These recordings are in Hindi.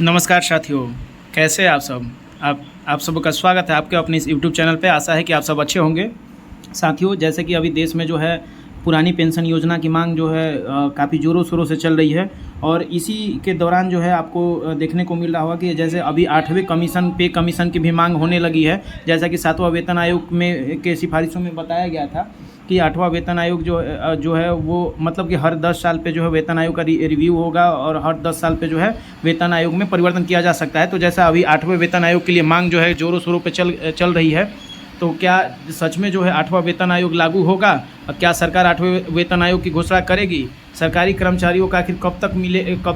नमस्कार साथियों, कैसे हैं आप सब। आप सबका स्वागत है आपके अपने इस यूट्यूब चैनल पे। आशा है कि आप सब अच्छे होंगे। साथियों, जैसे कि अभी देश में जो है पुरानी पेंशन योजना की मांग जो है काफ़ी ज़ोरों शोरों से चल रही है और इसी के दौरान जो है आपको देखने को मिल रहा होगा कि जैसे अभी 8वें पे कमीशन की भी मांग होने लगी है। जैसा कि 7वां वेतन आयोग में के सिफारिशों में बताया गया था कि 8वां वेतन आयोग जो है वो मतलब कि हर 10 साल पे जो है वेतन आयोग का रिव्यू होगा और हर 10 साल पे जो है वेतन आयोग में परिवर्तन किया जा सकता है। तो जैसा अभी 8वें वेतन आयोग के लिए मांग जो है ज़ोरों शोरों पे चल रही है, तो क्या सच में जो है 8वां वेतन आयोग लागू होगा और क्या सरकार 8वें वेतन आयोग की घोषणा करेगी? सरकारी कर्मचारियों का आखिर कब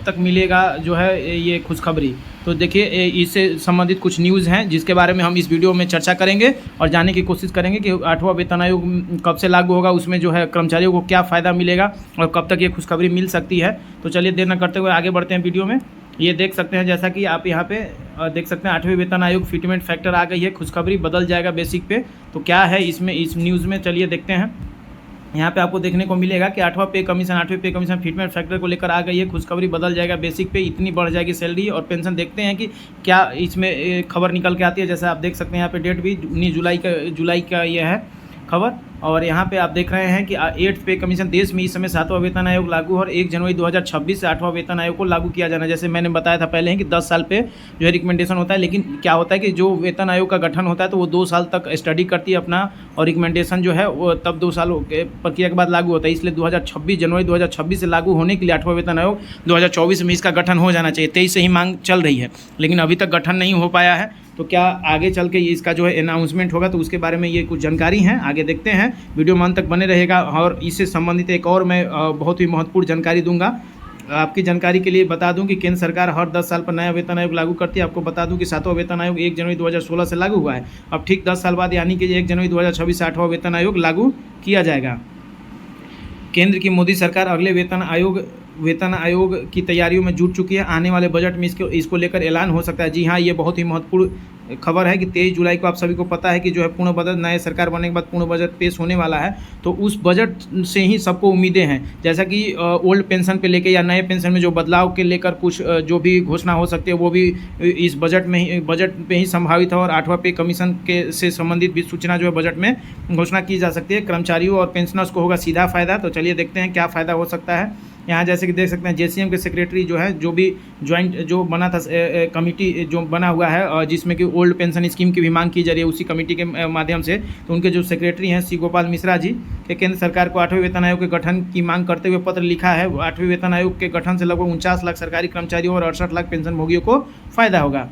तक मिलेगा जो है ये खुशखबरी? तो देखिए, इससे संबंधित कुछ न्यूज़ हैं जिसके बारे में हम इस वीडियो में चर्चा करेंगे और जानने की कोशिश करेंगे कि 8वां वेतन आयोग कब से लागू होगा, उसमें जो है कर्मचारियों को क्या फ़ायदा मिलेगा और कब तक ये खुशखबरी मिल सकती है। तो चलिए देर न करते हुए आगे बढ़ते हैं वीडियो में। ये देख सकते हैं, जैसा कि आप यहाँ पे देख सकते हैं 8वें वेतन आयोग फिटमेंट फैक्टर आ गई है, खुशखबरी बदल जाएगा बेसिक पे। तो क्या है इसमें, इस न्यूज़ में, चलिए देखते हैं। यहाँ पे आपको देखने को मिलेगा कि 8वें पे कमीशन फिटमेंट फैक्टर को लेकर आ गई है, खुशखबरी बदल जाएगा बेसिक पे, इतनी बढ़ जाएगी सैलरी। और पेंशन देखते हैं कि क्या इसमें खबर निकल के आती है। जैसे आप देख सकते हैं यहाँ पे डेट भी 19 जुलाई का ये है खबर। और यहाँ पे आप देख रहे हैं कि 8th पे कमीशन देश में इस समय 7वां वेतन आयोग लागू और 1 जनवरी 2026 से 8वां वेतन आयोग को लागू किया जाना। जैसे मैंने बताया था पहले ही कि 10 साल पे जो है रिकमेंडेशन होता है, लेकिन क्या होता है कि जो वेतन आयोग का गठन होता है तो वो 2 साल तक स्टडी करती है अपना, और रिकमेंडेशन जो है वो तब 2 साल के प्रक्रिया के बाद लागू होता है। इसलिए जनवरी 2026 से लागू होने के लिए 8वां वेतन आयोग 2024 में इसका गठन हो जाना चाहिए। 23 से ही मांग चल रही है, लेकिन अभी तक गठन नहीं हो पाया है। तो क्या आगे चल के इसका जो है अनाउंसमेंट होगा, तो उसके बारे में ये कुछ जानकारी है, आगे देखते हैं। वीडियो में अंत तक बने रहेगा और इससे संबंधित एक और मैं बहुत ही महत्वपूर्ण जानकारी दूंगा। आपकी जानकारी के लिए बता दूं कि केंद्र सरकार हर 10 साल पर नया वेतन आयोग लागू करती है। आपको बता दूं कि 7वां वेतन आयोग 1 जनवरी 2016 से लागू हुआ है। अब ठीक 10 साल बाद यानी कि 1 जनवरी 2026 से 8वां वेतन आयोग लागू किया जाएगा। केंद्र की मोदी सरकार अगले वेतन आयोग की तैयारियों में जुट चुकी है। आने वाले बजट में इसको लेकर ऐलान हो सकता है। जी हाँ, ये बहुत ही महत्वपूर्ण खबर है कि 23 जुलाई को आप सभी को पता है कि जो है पूर्ण बजट, नए सरकार बनने के बाद पूर्ण बजट पेश होने वाला है। तो उस बजट से ही सबको उम्मीदें हैं, जैसा कि ओल्ड पेंशन पे लेके या नए पेंशन में जो बदलाव के लेकर कुछ जो भी घोषणा हो सकती है वो भी इस बजट पे ही संभावित है। और 8वां पे कमीशन के से संबंधित भी सूचना जो है बजट में घोषणा की जा सकती है। कर्मचारियों और पेंशनर्स को होगा सीधा फ़ायदा। तो चलिए देखते हैं क्या फ़ायदा हो सकता है। यहाँ जैसे कि देख सकते हैं जेसीएम के सेक्रेटरी जो है, जो भी ज्वाइंट जो बना था कमेटी जो बना हुआ है और जिसमें कि ओल्ड पेंशन स्कीम की भी मांग की जा रही है उसी कमेटी के माध्यम से, तो उनके जो सेक्रेटरी हैं सी गोपाल मिश्रा जी के केंद्र सरकार को 8वें वेतन आयोग के गठन की मांग करते हुए पत्र लिखा है। 8वें वेतन आयोग के गठन से लगभग 49 लाख सरकारी कर्मचारियों और 68 लाख पेंशन भोगियों को फ़ायदा होगा।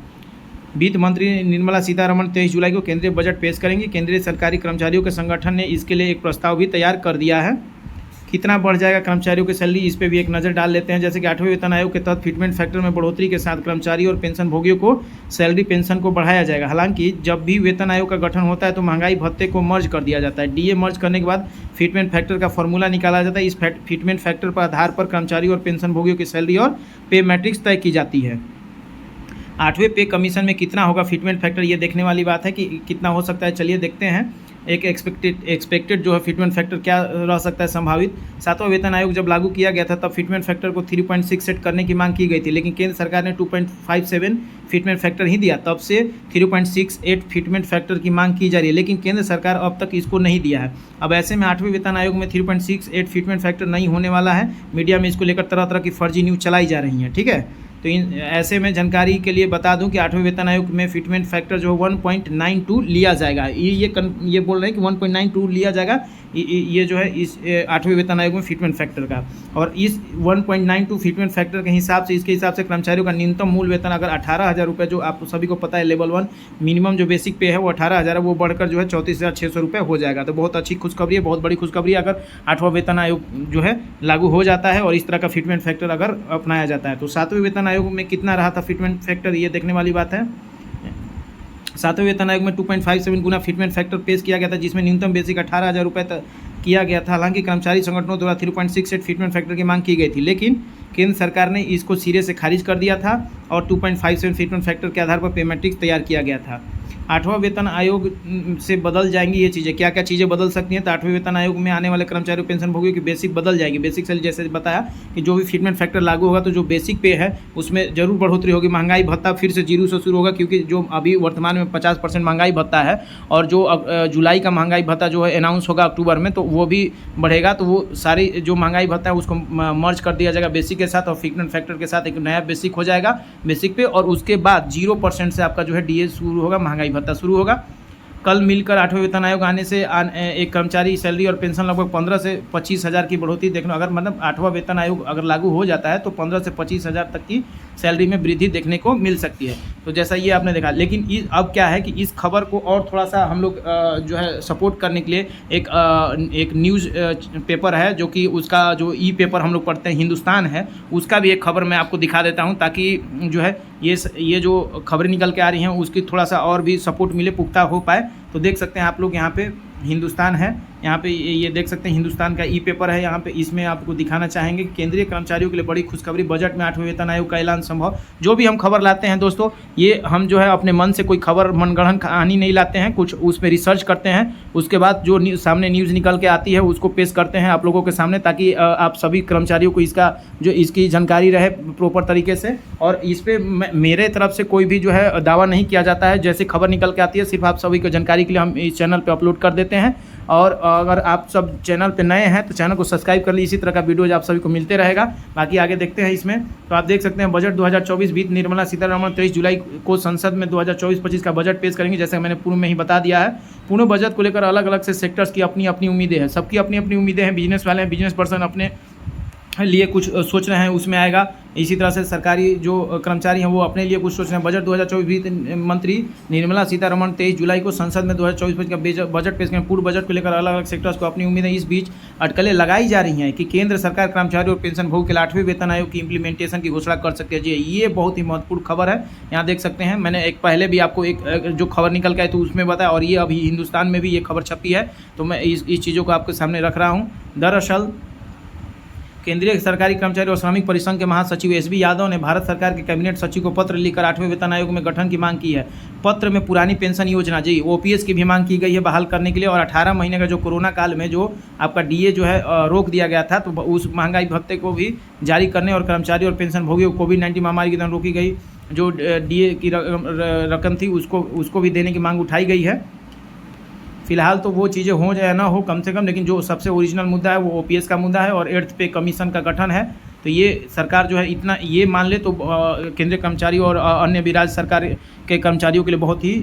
वित्त मंत्री निर्मला सीतारमण 23 जुलाई को केंद्रीय बजट पेश करेंगी। केंद्रीय सरकारी कर्मचारियों के संगठन ने इसके लिए एक प्रस्ताव भी तैयार कर दिया है। कितना बढ़ जाएगा कर्मचारियों की सैलरी, इस पे भी एक नज़र डाल लेते हैं। जैसे कि 8वें वेतन आयोग के तहत फिटमेंट फैक्टर में बढ़ोतरी के साथ कर्मचारी और पेंशन भोगियों को सैलरी पेंशन को बढ़ाया जाएगा। हालांकि जब भी वेतन आयोग का गठन होता है तो महंगाई भत्ते को मर्ज कर दिया जाता है। डीए मर्ज करने के बाद फिटमेंट फैक्टर का फॉर्मूला निकाला जाता है। इस फिटमेंट फैक्टर पर आधार पर कर्मचारी और पेंशन भोगियों की सैलरी और पे मैट्रिक्स तय की जाती है। 8वें पे कमीशन में कितना होगा फिटमेंट फैक्टर, ये देखने वाली बात है कि कितना हो सकता है। चलिए देखते हैं एक एक्सपेक्टेड जो है फिटमेंट फैक्टर क्या रह सकता है संभावित। 7वां वेतन आयोग जब लागू किया गया था तब फिटमेंट फैक्टर को 3.6 सेट करने की मांग की गई थी, लेकिन केंद्र सरकार ने 2.57 फिटमेंट फैक्टर ही दिया। तब से 3.68 फिटमेंट फैक्टर की मांग की जा रही है, लेकिन केंद्र सरकार अब तक इसको नहीं दिया है। अब ऐसे में 8वें वेतन आयोग में 3.68 फिटमेंट फैक्टर नहीं होने वाला है। मीडिया में इसको लेकर तरह तरह की फर्जी न्यूज़ चलाई जा रही हैं, ठीक है। तो ऐसे में जानकारी के लिए बता दूं कि 8वें वेतन आयोग में फिटमेंट फैक्टर जो 1.92 लिया जाएगा। ये बोल रहे हैं कि 1.92 लिया जाएगा ये जो है इस 8वें वेतन आयोग में फिटमेंट फैक्टर का। और इस 1.92 फिटमेंट फैक्टर के हिसाब से, इसके हिसाब से कर्मचारियों का न्यूनतम मूल वेतन अगर 18,000 रुपये, जो आप सभी को पता है लेवल 1 मिनिमम जो बेसिक पे है वो 18,000 है, वो बढ़कर जो है 34,600 रुपये हो जाएगा। तो बहुत अच्छी खुशखबरी है, बहुत बड़ी खुशखबरी है अगर 8वां वेतन आयोग जो है लागू हो जाता है और इस तरह का फिटमेंट फैक्टर अगर अपनाया जाता है। तो 7वें वेतन आयोग में कितना रहा था फिटमेंट फैक्टर, ये देखने वाली बात है। 7वें वेतन आयोग में 2.57 गुना फिटमेंट फैक्टर पेश किया गया था, जिसमें न्यूनतम बेसिक 18,000 रुपये तक किया गया था। हालांकि कर्मचारी संगठनों द्वारा 3.68 फिटमेंट फैक्टर की मांग की गई थी, लेकिन केंद्र सरकार ने इसको सिरे से खारिज कर दिया था और 2.57 फिटमेंट फैक्टर के आधार पर पे मैट्रिक्स तैयार किया गया था। 8वां वेतन आयोग से बदल जाएंगी ये चीज़ें, क्या क्या चीज़ें बदल सकती हैं। तो 8वें वेतन आयोग में आने वाले कर्मचारियों पेंशन भोगियों की बेसिक बदल जाएगी। बेसिक सैलरी जैसे बताया कि जो भी फिटमेंट फैक्टर लागू होगा तो जो बेसिक पे है उसमें जरूर बढ़ोतरी होगी। महंगाई भत्ता फिर से 0 से शुरू होगा, क्योंकि जो अभी वर्तमान में 50% महंगाई भत्ता है और जो जुलाई का महंगाई भत्ता जो है अनाउंस होगा अक्टूबर में, तो वो भी बढ़ेगा। तो वो सारी जो महंगाई भत्ता है उसको मर्ज कर दिया जाएगा बेसिक के साथ, और फिटमेंट फैक्टर के साथ एक नया बेसिक हो जाएगा बेसिक पे। और उसके बाद 0% से आपका जो है डीए शुरू होगा, महंगाई भत्ता शुरू होगा। कल मिलकर 8वें वेतन आयोग आने से एक कर्मचारी सैलरी और पेंशन लगभग 15 से 25 हज़ार की बढ़ोतरी देखना, अगर मतलब 8वां वेतन आयोग अगर लागू हो जाता है तो 15 से 25 हज़ार तक की सैलरी में वृद्धि देखने को मिल सकती है। तो जैसा ये आपने देखा, लेकिन अब क्या है कि इस खबर को और थोड़ा सा हम लोग जो है सपोर्ट करने के लिए एक न्यूज़ पेपर है, जो कि उसका जो ई पेपर हम लोग पढ़ते हैं हिंदुस्तान है, उसका भी एक खबर मैं आपको दिखा देता हूँ, ताकि जो है ये जो खबरें निकल के आ रही हैं उसकी थोड़ा सा और भी सपोर्ट मिले, पुख्ता हो पाए। तो देख सकते हैं आप लोग यहाँ पे हिंदुस्तान है, यहाँ पे ये देख सकते हैं हिंदुस्तान का ई पेपर है। यहाँ पे इसमें आपको दिखाना चाहेंगे कि केंद्रीय कर्मचारियों के लिए बड़ी खुशखबरी, बजट में 8वें वेतन आयोग का ऐलान संभव। जो भी हम खबर लाते हैं दोस्तों, ये हम जो है अपने मन से कोई खबर मनगढ़ंत कहानी नहीं लाते हैं, कुछ उस पर रिसर्च करते हैं, उसके बाद जो सामने न्यूज़ निकल के आती है उसको पेश करते हैं आप लोगों के सामने, ताकि आप सभी कर्मचारियों को इसकी जानकारी रहे प्रॉपर तरीके से। और इस पर मेरे तरफ से कोई भी जो है दावा नहीं किया जाता है, जैसे खबर निकल के आती है सिर्फ आप सभी को जानकारी के लिए हम इस चैनल पर अपलोड कर देते हैं। और अगर आप सब चैनल पे नए हैं तो चैनल को सब्सक्राइब कर लीजिए, इसी तरह का वीडियोज आप सभी को मिलते रहेगा। बाकी आगे देखते हैं इसमें। तो आप देख सकते हैं बजट 2024 वित्त निर्मला सीतारमण 23 जुलाई को संसद में 2024-25 का बजट पेश करेंगे। जैसे मैंने पूर्व में ही बता दिया है, पूर्ण बजट को लेकर अलग अलग से सेक्टर्स की अपनी अपनी उम्मीदें हैं, सबकी अपनी अपनी उम्मीदें हैं। बिजनेस वाले हैं, बिजनेस पर्सन अपने लिए कुछ सोच रहे हैं उसमें आएगा। इसी तरह से सरकारी जो कर्मचारी हैं वो अपने लिए कुछ सोच रहे हैं। बजट 2024 वित्त मंत्री निर्मला सीतारमण 23 जुलाई को संसद में 2024-25 का बजट पेश करेंगे। पूर्व बजट को लेकर अलग अलग सेक्टर्स को अपनी उम्मीदें। इस बीच अटकलें लगाई जा रही हैं कि केंद्र सरकार कर्मचारी और पेंशन भोग के लिए 8वें वेतन आयोग की इंप्लीमेंटेशन की घोषणा कर सकती है। जी, ये बहुत ही महत्वपूर्ण खबर है। यहाँ देख सकते हैं, मैंने एक पहले भी आपको एक जो खबर निकल के आई तो उसमें बताया, और ये अभी हिंदुस्तान में भी ये खबर छपी है, तो मैं इस चीज़ों को आपके सामने रख रहा हूँ। दरअसल केंद्रीय सरकारी कर्मचारी और श्रमिक परिसंघ के महासचिव एसबी यादव ने भारत सरकार के कैबिनेट सचिव को पत्र लिखकर 8वें वेतन आयोग में गठन की मांग की है। पत्र में पुरानी पेंशन योजना जी ओपीएस की भी मांग की गई है बहाल करने के लिए, और 18 महीने का जो कोरोना काल में जो आपका डीए जो है रोक दिया गया था, तो उस महंगाई भत्ते को भी जारी करने और कर्मचारी और पेंशन भोगियों को कोविड-19 महामारी के दौरान रोकी गई जो डीए की रकम थी उसको भी देने की मांग उठाई गई है। फिलहाल तो वो चीज़ें हो या ना हो कम से कम, लेकिन जो सबसे ओरिजिनल मुद्दा है वो ओपीएस का मुद्दा है और 8th पे कमीशन का गठन है। तो ये सरकार जो है इतना ये मान ले तो केंद्रीय कर्मचारी और अन्य भी राज्य सरकार के कर्मचारियों के लिए बहुत ही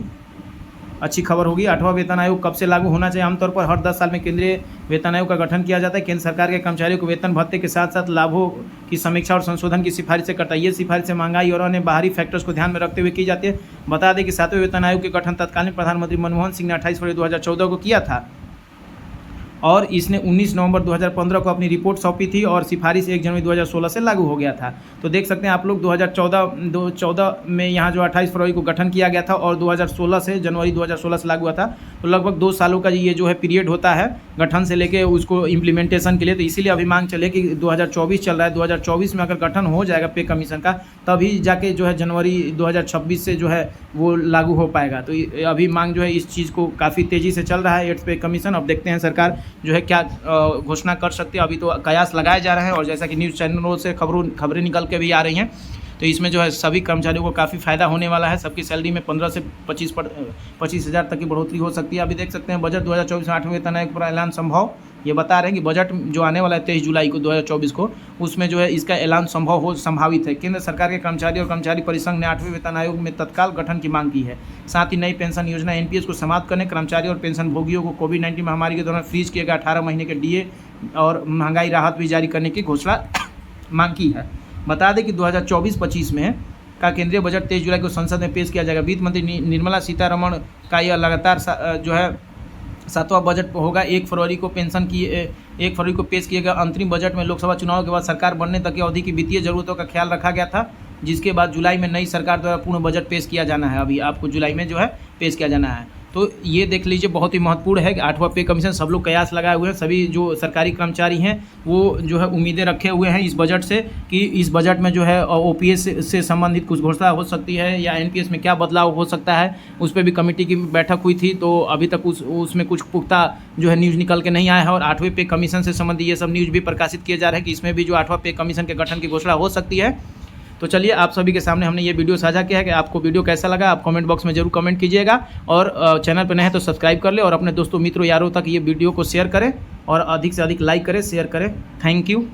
अच्छी खबर होगी। 8वां वेतन आयोग कब से लागू होना चाहिए? आमतौर पर हर 10 साल में केंद्रीय वेतन आयोग का गठन किया जाता है। केंद्र सरकार के कर्मचारियों को वेतन भत्ते के साथ साथ लाभों की समीक्षा और संशोधन की सिफारिशें करता है। ये सिफारिशें महंगाई और अन्य बाहरी फैक्टर्स को ध्यान में रखते हुए की जाती है। बता दें कि 7वें वेतन आयोग के गठन तत्कालीन प्रधानमंत्री मनमोहन सिंह ने 28 फरवरी 2014 को किया था, और इसने 19 नवंबर 2015 को अपनी रिपोर्ट सौंपी थी, और सिफारिश 1 जनवरी 2016 से लागू हो गया था। तो देख सकते हैं आप लोग 2014 में यहाँ जो 28 फरवरी को गठन किया गया था, और 2016 से जनवरी 2016 से लागू हुआ था। तो लगभग 2 सालों का ये जो है पीरियड होता है गठन से लेके उसको इम्प्लीमेंटेशन के लिए। तो इसीलिए अभी मांग चले कि 2024 चल रहा है, 2024 में अगर गठन हो जाएगा पे कमीशन का, तभी जाके जो है जनवरी 2026 से जो है वो लागू हो पाएगा। तो अभी मांग जो है इस चीज़ को काफ़ी तेज़ी से चल रहा है 8th पे कमीशन। अब देखते हैं सरकार जो है क्या घोषणा कर सकती है। अभी तो कयास लगाए जा रहे हैं, और जैसा कि न्यूज़ चैनलों से खबरें निकल के भी आ रही हैं, तो इसमें जो है सभी कर्मचारियों को काफ़ी फ़ायदा होने वाला है। सबकी सैलरी में 15 से 25 हज़ार तक की बढ़ोतरी हो सकती है। अभी देख सकते हैं बजट 2024 में 8वें वेतन आयोग पर ऐलान संभव। ये बता रहे हैं कि बजट जो आने वाला है 23 जुलाई को 2024 को, उसमें जो है इसका ऐलान संभावित है। केंद्र सरकार के कर्मचारी और कर्मचारी परिसंघ ने 8वें वेतन आयोग में तत्काल गठन की मांग की है। साथ ही नई पेंशन योजना एनपीएस को समाप्त करने, कर्मचारी और पेंशन भोगियों को कोविड-19 महामारी के दौरान फ्रीज किए गए 18 महीने के डीए और महंगाई राहत भी जारी करने की घोषणा मांग की है। बता दें कि 2024-25 में का केंद्रीय बजट 23 जुलाई को संसद में पेश किया जाएगा। वित्त मंत्री निर्मला सीतारमण का यह लगातार जो है 7वां बजट होगा। 1 फरवरी को पेश किए गए अंतरिम बजट में लोकसभा चुनाव के बाद सरकार बनने तक की अवधि की वित्तीय जरूरतों का ख्याल रखा गया था, जिसके बाद जुलाई में नई सरकार द्वारा पूर्ण बजट पेश किया जाना है। अभी आपको जुलाई में जो है पेश किया जाना है। तो ये देख लीजिए बहुत ही महत्वपूर्ण है कि 8वां पे कमीशन सब लोग कयास लगाए हुए हैं, सभी जो सरकारी कर्मचारी हैं वो जो है उम्मीदें रखे हुए हैं इस बजट से कि इस बजट में जो है ओपीएस से संबंधित कुछ घोषणा हो सकती है या एनपीएस में क्या बदलाव हो सकता है। उस पर भी कमेटी की बैठक हुई थी, तो अभी तक उसमें कुछ पुख्ता जो है न्यूज़ निकल के नहीं आया है और 8वें पे कमीशन से संबंधित ये सब न्यूज़ भी प्रकाशित किए जा रहे हैं कि इसमें भी जो 8वां पे कमीशन के गठन की घोषणा हो सकती है। तो चलिए आप सभी के सामने हमने ये वीडियो साझा किया है कि आपको वीडियो कैसा लगा आप कमेंट बॉक्स में जरूर कमेंट कीजिएगा और चैनल पर नए हैं तो सब्सक्राइब कर ले और अपने दोस्तों मित्रों यारों तक ये वीडियो को शेयर करें और अधिक से अधिक लाइक करें, शेयर करें। Thank you.